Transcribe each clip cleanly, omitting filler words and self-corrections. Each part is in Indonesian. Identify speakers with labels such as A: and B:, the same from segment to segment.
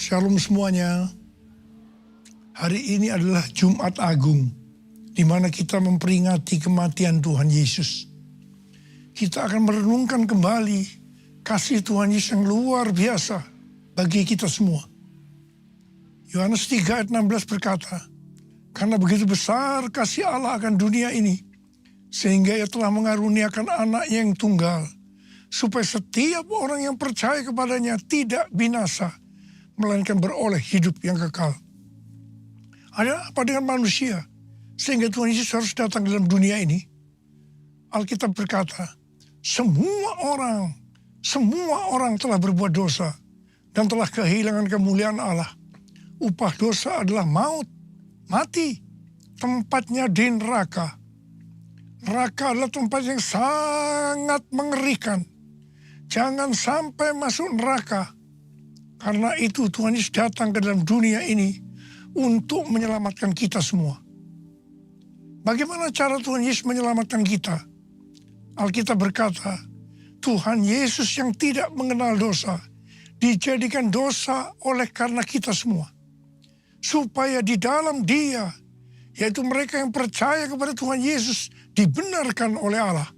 A: Shalom semuanya. Hari ini adalah Jumat Agung, di mana kita memperingati kematian Tuhan Yesus. Kita akan merenungkan kembali kasih Tuhan Yesus yang luar biasa bagi kita semua. Yohanes 3 ayat 16 berkata, "Karena begitu besar kasih Allah akan dunia ini, sehingga Ia telah mengaruniakan anaknya yang tunggal, supaya setiap orang yang percaya kepadanya tidak binasa, melainkan beroleh hidup yang kekal." Ada apa dengan manusia sehingga Tuhan Yesus harus datang dalam dunia ini? Alkitab berkata, semua orang telah berbuat dosa dan telah kehilangan kemuliaan Allah. Upah dosa adalah maut, mati, tempatnya di neraka. Neraka adalah tempat yang sangat mengerikan. Jangan sampai masuk neraka. Karena itu Tuhan Yesus datang ke dalam dunia ini untuk menyelamatkan kita semua. Bagaimana cara Tuhan Yesus menyelamatkan kita? Alkitab berkata, Tuhan Yesus yang tidak mengenal dosa, dijadikan dosa oleh karena kita semua. Supaya di dalam Dia, yaitu mereka yang percaya kepada Tuhan Yesus, dibenarkan oleh Allah.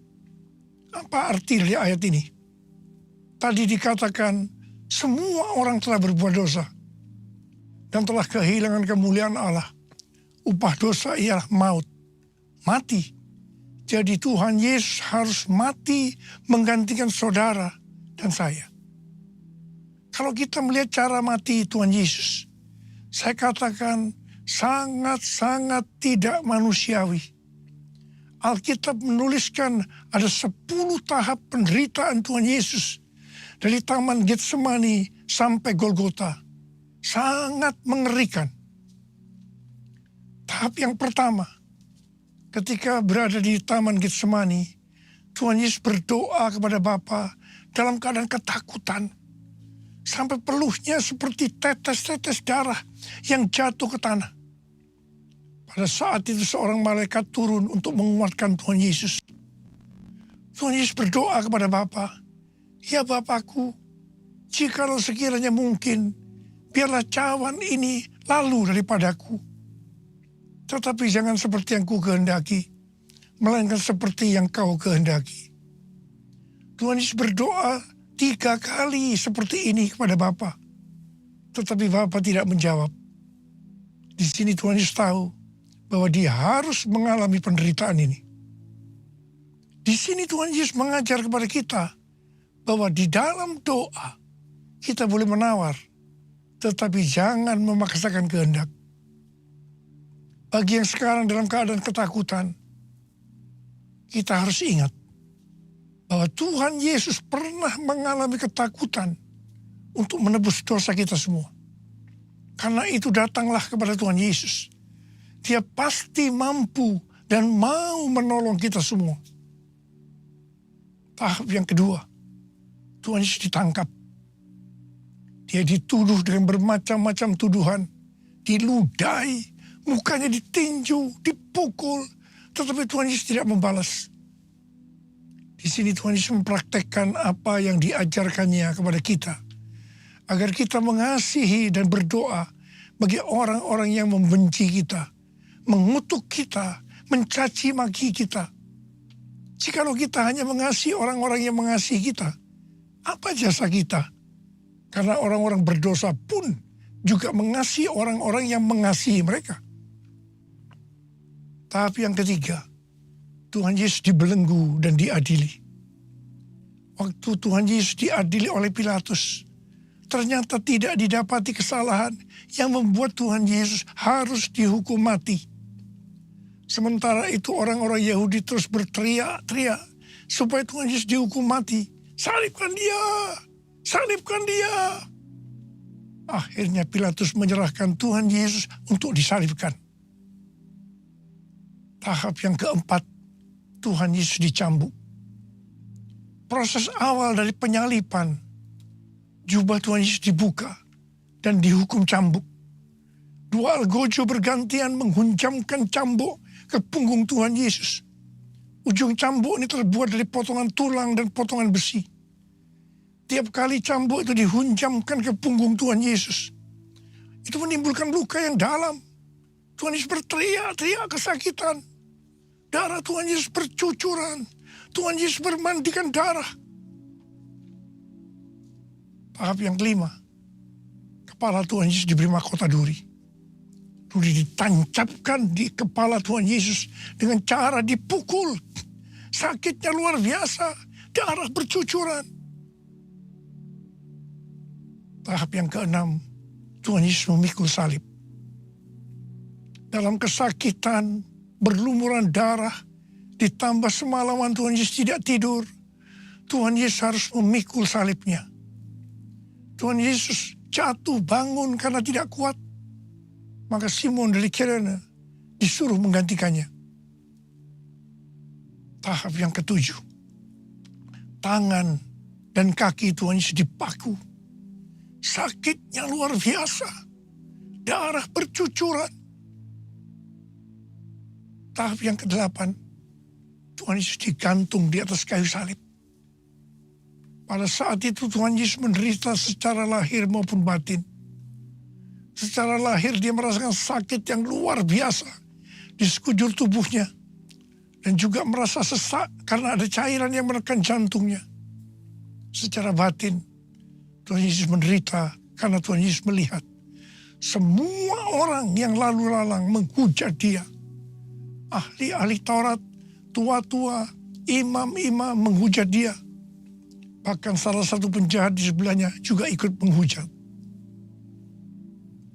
A: Apa arti dari ayat ini? Tadi dikatakan, semua orang telah berbuat dosa dan telah kehilangan kemuliaan Allah. Upah dosa ialah maut, mati. Jadi Tuhan Yesus harus mati menggantikan saudara dan saya. Kalau kita melihat cara mati Tuhan Yesus, saya katakan sangat-sangat tidak manusiawi. Alkitab menuliskan ada 10 tahap penderitaan Tuhan Yesus. Dari Taman Getsemani sampai Golgota. Sangat mengerikan. Tahap yang pertama, ketika berada di Taman Getsemani, Tuhan Yesus berdoa kepada Bapa dalam keadaan ketakutan. Sampai peluhnya seperti tetes-tetes darah yang jatuh ke tanah. Pada saat itu seorang malaikat turun untuk menguatkan Tuhan Yesus. Tuhan Yesus berdoa kepada Bapa, "Ya Bapakku, jikalau sekiranya mungkin, biarlah cawan ini lalu daripadaku. Tetapi jangan seperti yang ku kehendaki, melainkan seperti yang kau kehendaki." Tuhan Yesus berdoa 3 kali seperti ini kepada Bapa. Tetapi Bapa tidak menjawab. Di sini Tuhan Yesus tahu bahwa Dia harus mengalami penderitaan ini. Di sini Tuhan Yesus mengajar kepada kita bahwa di dalam doa kita boleh menawar, tetapi jangan memaksakan kehendak. Bagi yang sekarang dalam keadaan ketakutan, kita harus ingat bahwa Tuhan Yesus pernah mengalami ketakutan untuk menebus dosa kita semua. Karena itu datanglah kepada Tuhan Yesus. Dia pasti mampu dan mau menolong kita semua. Tahap yang kedua, Tuhan Yesus ditangkap. Dia dituduh dengan bermacam-macam tuduhan. Diludahi, mukanya ditinju, dipukul. Tetapi Tuhan Yesus tidak membalas. Di sini Tuhan Yesus mempraktekkan apa yang diajarkannya kepada kita. Agar kita mengasihi dan berdoa bagi orang-orang yang membenci kita. Mengutuk kita, mencaci maki kita. Jikalau kita hanya mengasihi orang-orang yang mengasihi kita, apa jasa kita? Karena orang-orang berdosa pun juga mengasihi orang-orang yang mengasihi mereka. Tahap yang ketiga, Tuhan Yesus dibelenggu dan diadili. Waktu Tuhan Yesus diadili oleh Pilatus, ternyata tidak didapati kesalahan yang membuat Tuhan Yesus harus dihukum mati. Sementara itu orang-orang Yahudi terus berteriak-teriak supaya Tuhan Yesus dihukum mati. Salibkan dia! Salibkan dia! Akhirnya Pilatus menyerahkan Tuhan Yesus untuk disalibkan. Tahap yang keempat, Tuhan Yesus dicambuk. Proses awal dari penyalipan, jubah Tuhan Yesus dibuka dan dihukum cambuk. 2 algojo bergantian menghunjamkan cambuk ke punggung Tuhan Yesus. Ujung cambuk ini terbuat dari potongan tulang dan potongan besi. Tiap kali cambuk itu dihunjamkan ke punggung Tuhan Yesus. Itu menimbulkan luka yang dalam. Tuhan Yesus berteriak-teriak kesakitan. Darah Tuhan Yesus bercucuran. Tuhan Yesus bermandikan darah. Tahap yang kelima, kepala Tuhan Yesus diberi mahkota duri. Duri ditancapkan di kepala Tuhan Yesus dengan cara dipukul. Sakitnya luar biasa, darah bercucuran. Tahap yang keenam, Tuhan Yesus memikul salib. Dalam kesakitan, berlumuran darah, ditambah semalaman Tuhan Yesus tidak tidur, Tuhan Yesus harus memikul salibnya. Tuhan Yesus jatuh bangun karena tidak kuat. Maka Simon dari Kirene disuruh menggantikannya. Tahap yang ketujuh, tangan dan kaki Tuhan Yesus dipaku. Sakitnya luar biasa, darah bercucuran. Tahap yang kedelapan, Tuhan Yesus digantung di atas kayu salib. Pada saat itu Tuhan Yesus menderita secara lahir maupun batin. Secara lahir dia merasakan sakit yang luar biasa di sekujur tubuhnya. Dan juga merasa sesak karena ada cairan yang menekan jantungnya. Secara batin, Tuhan Yesus menderita karena Tuhan Yesus melihat semua orang yang lalu lalang menghujat dia. Ahli-ahli Taurat, tua-tua, imam-imam menghujat dia. Bahkan salah satu penjahat di sebelahnya juga ikut menghujat.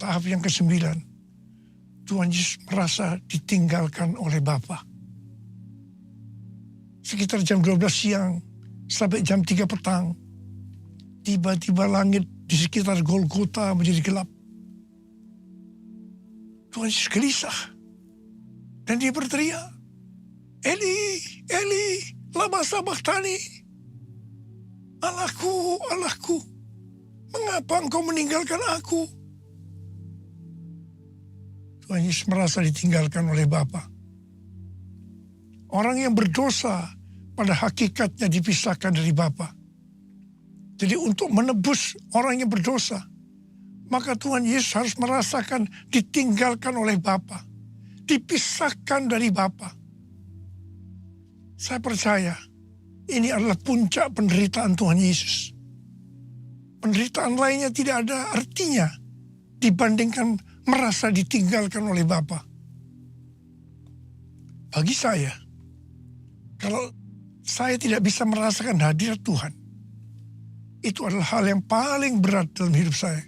A: Tahap yang kesembilan, Tuhan Yesus merasa ditinggalkan oleh Bapa. Sekitar jam 12 siang sampai jam 3 petang, tiba-tiba langit di sekitar Golgota menjadi gelap. Tuhan Yesus gelisah. Dan dia berteriak, Eli, Eli, lama sabachthani. Allahku, Allahku, mengapa engkau meninggalkan aku? Tuhan Yesus merasa ditinggalkan oleh Bapa. Orang yang berdosa pada hakikatnya dipisahkan dari Bapa. Jadi untuk menebus orang yang berdosa, maka Tuhan Yesus harus merasakan ditinggalkan oleh Bapa. Dipisahkan dari Bapa. Saya percaya ini adalah puncak penderitaan Tuhan Yesus. Penderitaan lainnya tidak ada artinya dibandingkan merasa ditinggalkan oleh Bapa. Bagi saya, kalau saya tidak bisa merasakan hadirat Tuhan, itu adalah hal yang paling berat dalam hidup saya.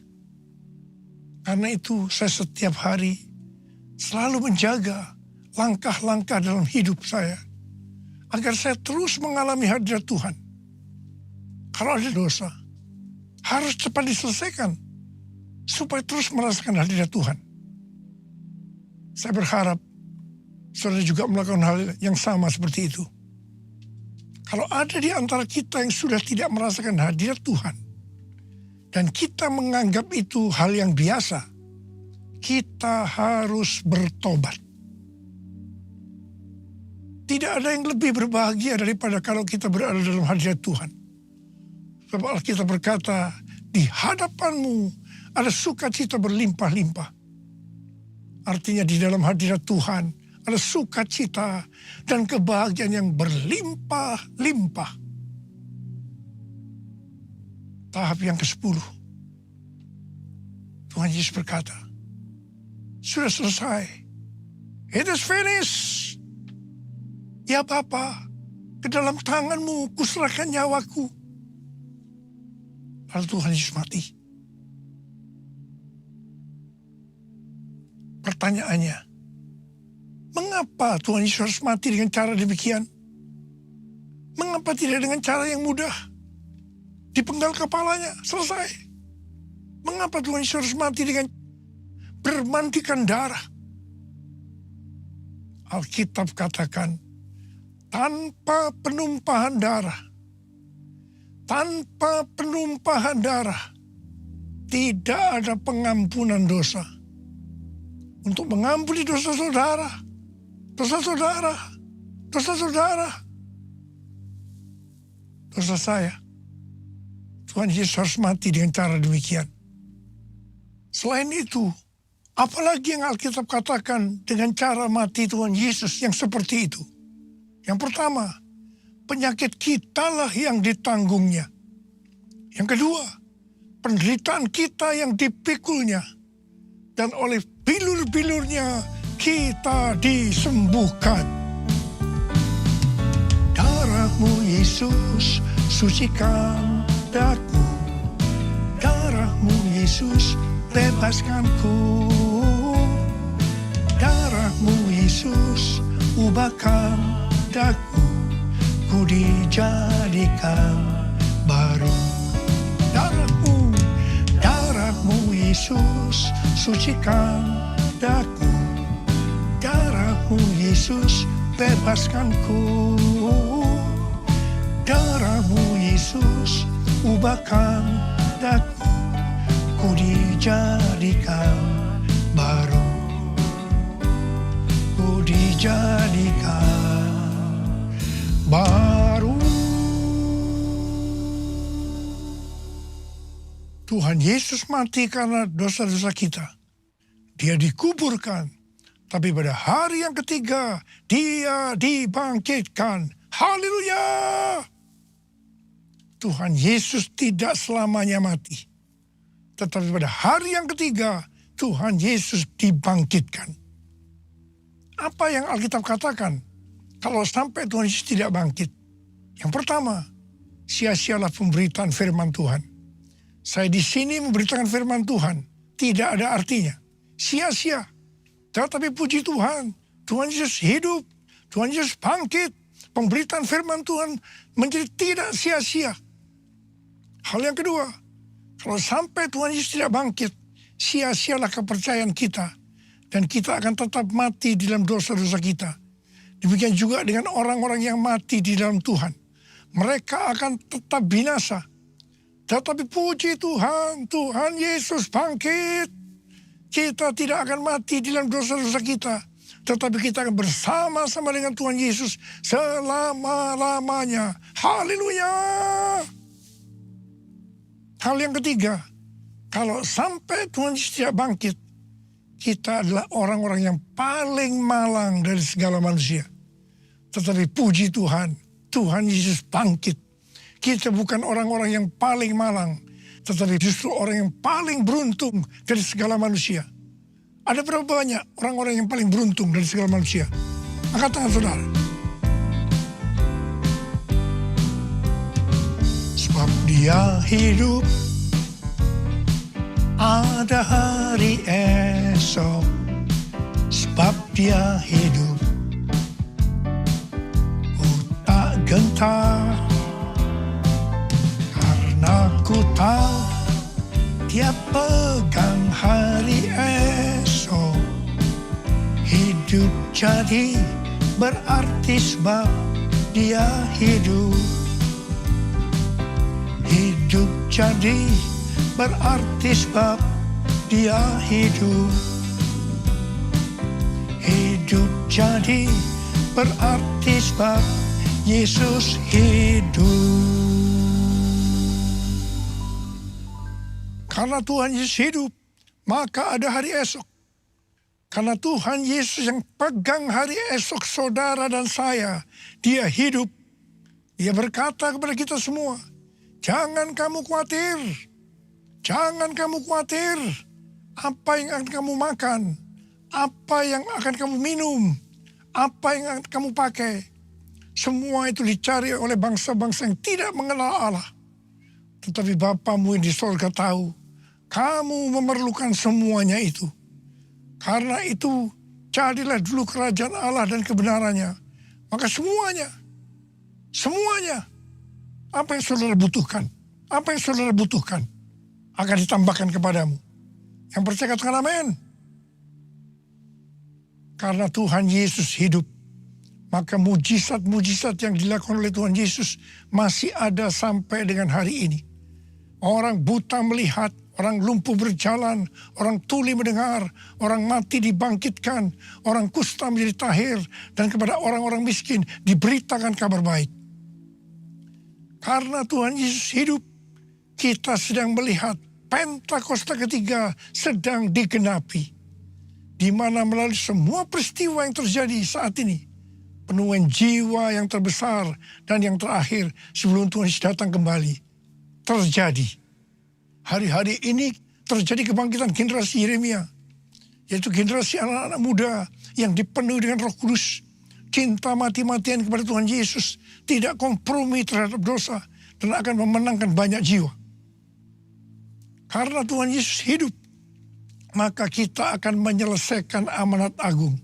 A: Karena itu saya setiap hari selalu menjaga langkah-langkah dalam hidup saya. Agar saya terus mengalami hadirat Tuhan. Kalau ada dosa, harus cepat diselesaikan. Supaya terus merasakan hadirat Tuhan. Saya berharap saudara juga melakukan hal yang sama seperti itu. Kalau ada di antara kita yang sudah tidak merasakan hadirat Tuhan, dan kita menganggap itu hal yang biasa, kita harus bertobat. Tidak ada yang lebih berbahagia daripada kalau kita berada dalam hadirat Tuhan. Sebab Alkitab berkata, di hadapanmu ada sukacita berlimpah-limpah. Artinya di dalam hadirat Tuhan ada sukacita dan kebahagiaan yang berlimpah-limpah. Tahap yang ke-10. Tuhan Yesus berkata, sudah selesai. It is finished. Ya Bapa, ke dalam tanganmu kuserahkan nyawaku. Lalu Tuhan Yesus mati. Pertanyaannya, mengapa Tuhan Yesus harus mati dengan cara demikian? Mengapa tidak dengan cara yang mudah? Dipenggal kepalanya, selesai. Mengapa Tuhan Yesus harus mati dengan bermandikan darah? Alkitab katakan, tanpa penumpahan darah, tidak ada pengampunan dosa. Untuk mengampuni dosa saudara, dosa saya, Tuhan Yesus harus mati dengan cara demikian. Selain itu, apalagi yang Alkitab katakan dengan cara mati Tuhan Yesus yang seperti itu? Yang pertama, penyakit kitalah yang ditanggungnya. Yang kedua, penderitaan kita yang dipikulnya. Dan oleh bilur-bilurnya kita disembuhkan. Darah-Mu Yesus sucikan daku. Darah-Mu Yesus bebaskanku. Darah-Mu Yesus ubahkan daku. Ku dijadikan baru. Darah-Mu Yesus sucikan daku. Darah-Mu Yesus bebaskanku. Darah-Mu Yesus ubahkan daku. Ku dijadikan baru. Ku dijadikan baru. Tuhan Yesus mati karena dosa-dosa kita. Dia dikuburkan. Tapi pada hari yang ketiga, Dia dibangkitkan. Haleluya! Tuhan Yesus tidak selamanya mati. Tetapi pada hari yang ketiga, Tuhan Yesus dibangkitkan. Apa yang Alkitab katakan? Kalau sampai Tuhan Yesus tidak bangkit. Yang pertama, sia-sialah pemberitaan firman Tuhan. Saya di sini memberitakan firman Tuhan. Tidak ada artinya. Sia-sia. Tetapi puji Tuhan. Tuhan Yesus hidup. Tuhan Yesus bangkit. Pemberitaan firman Tuhan menjadi tidak sia-sia. Hal yang kedua. Kalau sampai Tuhan Yesus tidak bangkit. Sia-sialah kepercayaan kita. Dan kita akan tetap mati di dalam dosa-dosa kita. Demikian juga dengan orang-orang yang mati di dalam Tuhan. Mereka akan tetap binasa. Tetapi puji Tuhan, Tuhan Yesus bangkit. Kita tidak akan mati di dalam dosa-dosa kita. Tetapi kita akan bersama-sama dengan Tuhan Yesus selama-lamanya. Haleluya! Hal yang ketiga, kalau sampai Tuhan Yesus tidak bangkit, kita adalah orang-orang yang paling malang dari segala manusia. Tetapi puji Tuhan, Tuhan Yesus bangkit. Kita bukan orang-orang yang paling malang, tetapi justru orang yang paling beruntung dari segala manusia. Ada berapa banyak orang-orang yang paling beruntung dari segala manusia? Angkat tangan saudara. Sebab Dia hidup, ada hari esok. Sebab Dia hidup, ku tak gentar. Aku tahu Dia pegang hari esok. Hidup jadi berarti sebab Dia hidup. Hidup jadi berarti sebab Dia hidup. Hidup jadi berarti sebab Yesus hidup. Karena Tuhan Yesus hidup, maka ada hari esok. Karena Tuhan Yesus yang pegang hari esok saudara dan saya, Dia hidup. Dia berkata kepada kita semua, jangan kamu khawatir. Jangan kamu khawatir. Apa yang akan kamu makan, apa yang akan kamu minum, apa yang akan kamu pakai. Semua itu dicari oleh bangsa-bangsa yang tidak mengenal Allah. Tetapi Bapamu yang di surga tahu, kamu memerlukan semuanya itu. Karena itu, jadilah dulu kerajaan Allah dan kebenarannya. Maka semuanya, apa yang saudara butuhkan, akan ditambahkan kepadamu. Yang percaya katakan amin. Karena Tuhan Yesus hidup, maka mujizat-mujizat yang dilakukan oleh Tuhan Yesus masih ada sampai dengan hari ini. Orang buta melihat, orang lumpuh berjalan, orang tuli mendengar, orang mati dibangkitkan, orang kusta menjadi tahir, dan kepada orang-orang miskin diberitakan kabar baik. Karena Tuhan Yesus hidup, kita sedang melihat Pentakosta ketiga sedang digenapi. Di mana melalui semua peristiwa yang terjadi saat ini, penuaian jiwa yang terbesar dan yang terakhir sebelum Tuhan Yesus datang kembali terjadi. Hari-hari ini terjadi kebangkitan generasi Yeremia, yaitu generasi anak-anak muda yang dipenuhi dengan Roh Kudus, cinta mati-matian kepada Tuhan Yesus, tidak kompromi terhadap dosa, dan akan memenangkan banyak jiwa. Karena Tuhan Yesus hidup, maka kita akan menyelesaikan amanat agung.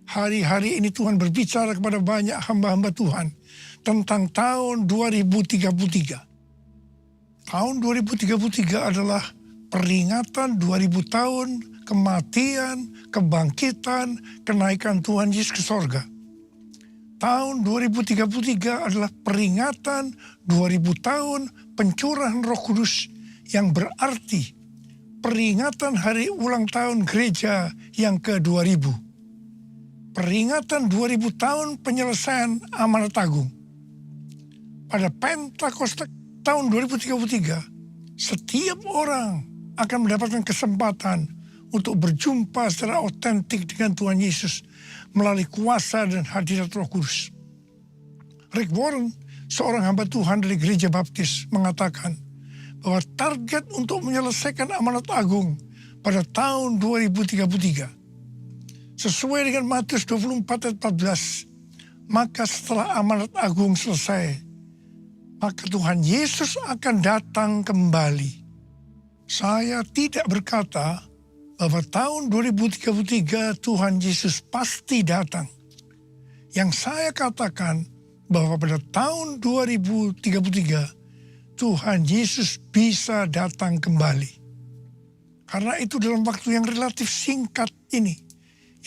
A: Hari-hari ini Tuhan berbicara kepada banyak hamba-hamba Tuhan tentang tahun 2033. Tahun 2033 adalah peringatan 2000 tahun kematian, kebangkitan, kenaikan Tuhan Yesus ke sorga. Tahun 2033 adalah peringatan 2000 tahun pencurahan Roh Kudus, yang berarti peringatan hari ulang tahun gereja yang ke-2000. Peringatan 2000 tahun penyelesaian amanat agung. Pada Pentakosta tahun 2033, setiap orang akan mendapatkan kesempatan untuk berjumpa secara otentik dengan Tuhan Yesus melalui kuasa dan hadirat Roh Kudus. Rick Warren, seorang hamba Tuhan dari Gereja Baptis, mengatakan bahwa target untuk menyelesaikan amanat agung pada tahun 2033 sesuai dengan Matius 24 ayat 14, maka setelah amanat agung selesai, maka Tuhan Yesus akan datang kembali. Saya tidak berkata bahwa tahun 2033 Tuhan Yesus pasti datang. Yang saya katakan bahwa pada tahun 2033 Tuhan Yesus bisa datang kembali. Karena itu dalam waktu yang relatif singkat ini,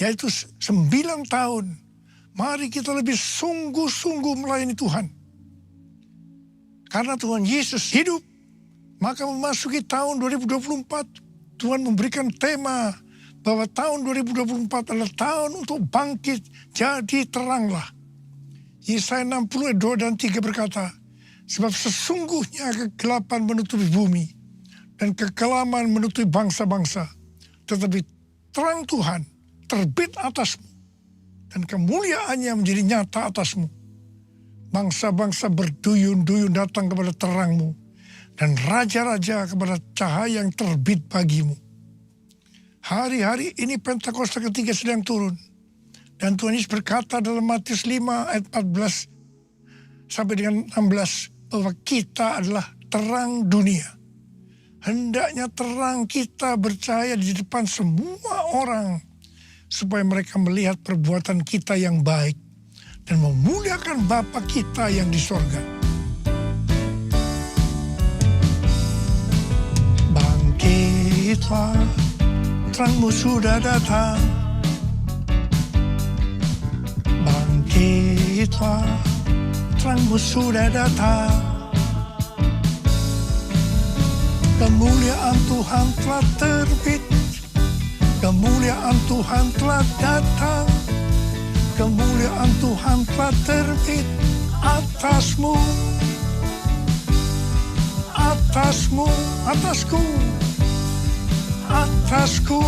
A: yaitu 9 tahun, mari kita lebih sungguh-sungguh melayani Tuhan. Karena Tuhan Yesus hidup, maka memasuki tahun 2024, Tuhan memberikan tema bahwa tahun 2024 adalah tahun untuk bangkit, jadi teranglah. Yesaya 60 ayat 2 dan 3 berkata, sebab sesungguhnya kegelapan menutupi bumi dan kekelaman menutupi bangsa-bangsa. Tetapi terang Tuhan terbit atasmu dan kemuliaannya menjadi nyata atasmu. Bangsa-bangsa berduyun-duyun datang kepada terangmu dan raja-raja kepada cahaya yang terbit bagimu. Hari-hari ini Pentakosta ketiga sedang turun. Dan Tuhan Yesus berkata dalam Matius 5 ayat 14 sampai dengan 16, bahwa kita adalah terang dunia. Hendaknya terang kita bercahaya di depan semua orang, supaya mereka melihat perbuatan kita yang baik dan memuliakan Bapa kita yang di sorga. Bangkitlah, terangmu sudah datang. Bangkitlah, terangmu sudah datang. Kemuliaan Tuhan telah terbit, kemuliaan Tuhan telah datang, kemuliaan Tuhan telah terbit atasmu, atasmu, atasku, atasku,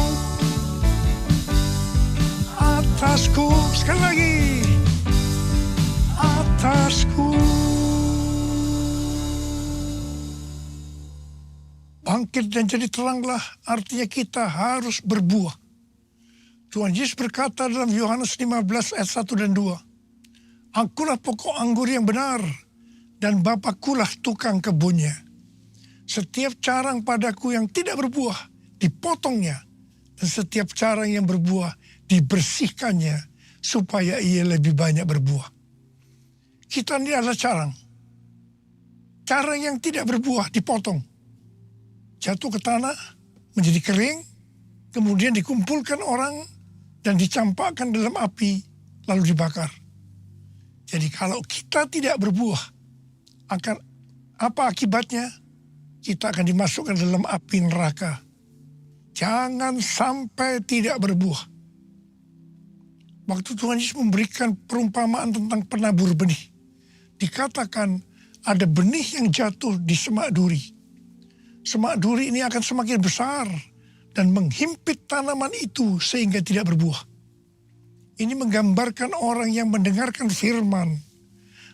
A: atasku, sekali lagi, atasku. Bangkit dan jadi teranglah, artinya kita harus berbuah. Tuhan Yesus berkata dalam Yohanes 15 ayat 1 dan 2, Akulah pokok anggur yang benar, dan Bapakulah tukang kebunnya. Setiap carang padaku yang tidak berbuah, dipotongnya. Dan setiap carang yang berbuah, dibersihkannya, supaya ia lebih banyak berbuah. Kita ini adalah carang. Carang yang tidak berbuah, dipotong. Jatuh ke tanah, menjadi kering, kemudian dikumpulkan orang, dan dicampakkan dalam api, lalu dibakar. Jadi kalau kita tidak berbuah, akan apa akibatnya? Kita akan dimasukkan dalam api neraka. Jangan sampai tidak berbuah. Waktu Tuhan Yesus memberikan perumpamaan tentang penabur benih, dikatakan ada benih yang jatuh di semak duri. semak duri ini akan semakin besar dan menghimpit tanaman itu sehingga tidak berbuah. Ini menggambarkan orang yang mendengarkan firman,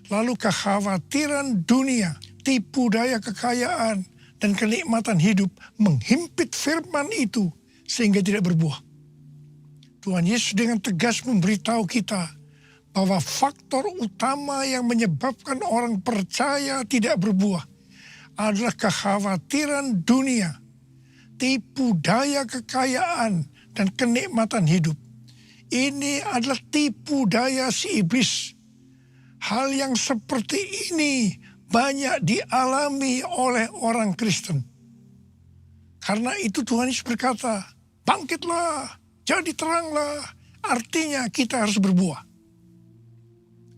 A: lalu kekhawatiran dunia, tipu daya kekayaan, dan kenikmatan hidup menghimpit firman itu sehingga tidak berbuah. Tuhan Yesus dengan tegas memberitahu kita bahwa faktor utama yang menyebabkan orang percaya tidak berbuah adalah kekhawatiran dunia, tipu daya kekayaan, dan kenikmatan hidup. Ini adalah tipu daya si iblis. Hal yang seperti ini banyak dialami oleh orang Kristen. Karena itu Tuhan Yesus berkata, bangkitlah, jadi teranglah. Artinya kita harus berbuah.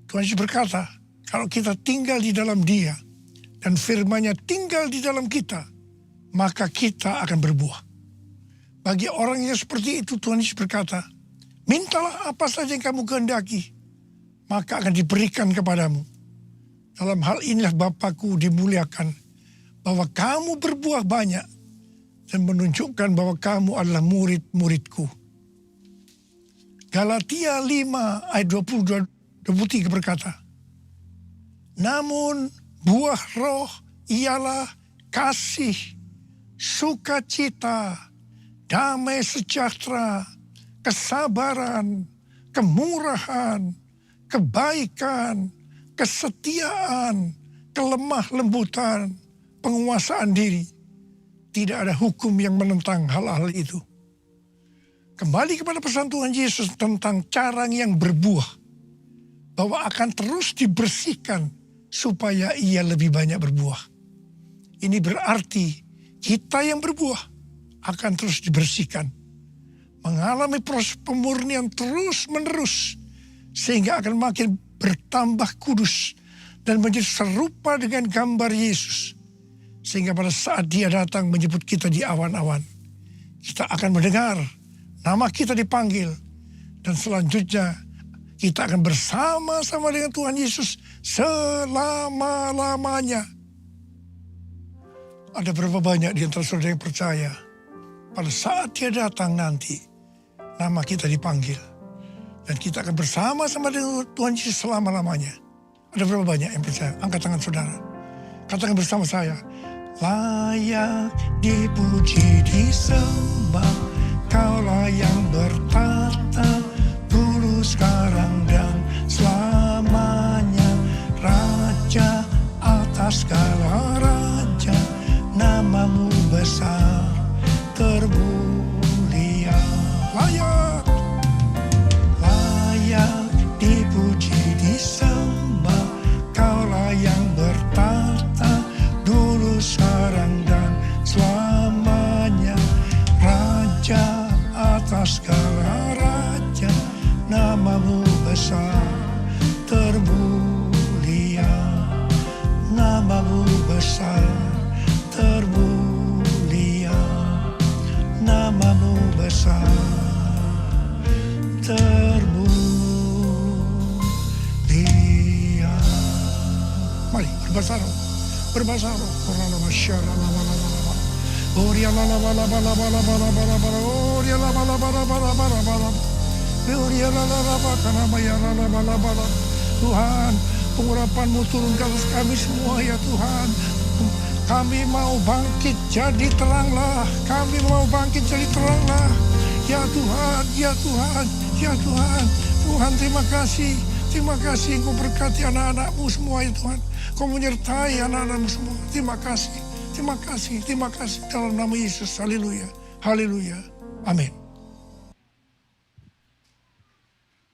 A: Tuhan Yesus berkata, kalau kita tinggal di dalam Dia dan firman-Nya tinggal di dalam kita, maka kita akan berbuah. Bagi orang yang seperti itu, Tuhan Yesus berkata, mintalah apa saja yang kamu kehendaki, maka akan diberikan kepadamu. Dalam hal inilah Bapakku dimuliakan, bahwa kamu berbuah banyak dan menunjukkan bahwa kamu adalah murid-muridku. Galatia 5 ayat 22-23 berkata, namun buah roh ialah kasih, sukacita, damai sejahtera, kesabaran, kemurahan, kebaikan, kesetiaan, kelemah lembutan, penguasaan diri. Tidak ada hukum yang menentang hal-hal itu. Kembali kepada pesan Tuhan Yesus tentang cara yang berbuah, bahwa akan terus dibersihkan supaya ia lebih banyak berbuah. Ini berarti kita yang berbuah akan terus dibersihkan, mengalami proses pemurnian terus-menerus, sehingga akan makin bertambah kudus dan menjadi serupa dengan gambar Yesus. Sehingga pada saat Dia datang menjemput kita di awan-awan, kita akan mendengar nama kita dipanggil, dan selanjutnya kita akan bersama-sama dengan Tuhan Yesus selama-lamanya. Ada berapa banyak di antara saudara yang percaya pada saat Dia datang nanti, nama kita dipanggil, dan kita akan bersama-sama dengan Tuhan Yesus selama-lamanya. Ada berapa banyak yang percaya? Angkat tangan saudara. Katakan bersama saya, layak dipuji disembah, Kaulah yang bertata dulu, sekarang, dan selamanya. Raja atas segala raja, namamu besar termulia. Layak dipuji disembah, Kaulah yang bertata dulu, sekarang, dan selamanya. Raja atas segala raja, namamu besar termulia. Namamu besar termulia. Namamu besar termulia. Mari berbahasa roh. Berbahasa roh. Tuhan, pengurapan-Mu turun ke atas kami semua ya Tuhan. Kami mau bangkit jadi teranglah. Kami mau bangkit jadi teranglah. Ya Tuhan, ya Tuhan, ya Tuhan. Tuhan, terima kasih. Terima kasih Engkau berkati anak-anak-Mu semua ya Tuhan. Kau menyertai anak-anak-Mu semua. Terima kasih. Terima kasih, terima kasih dalam nama Yesus. Haleluya, haleluya, amin.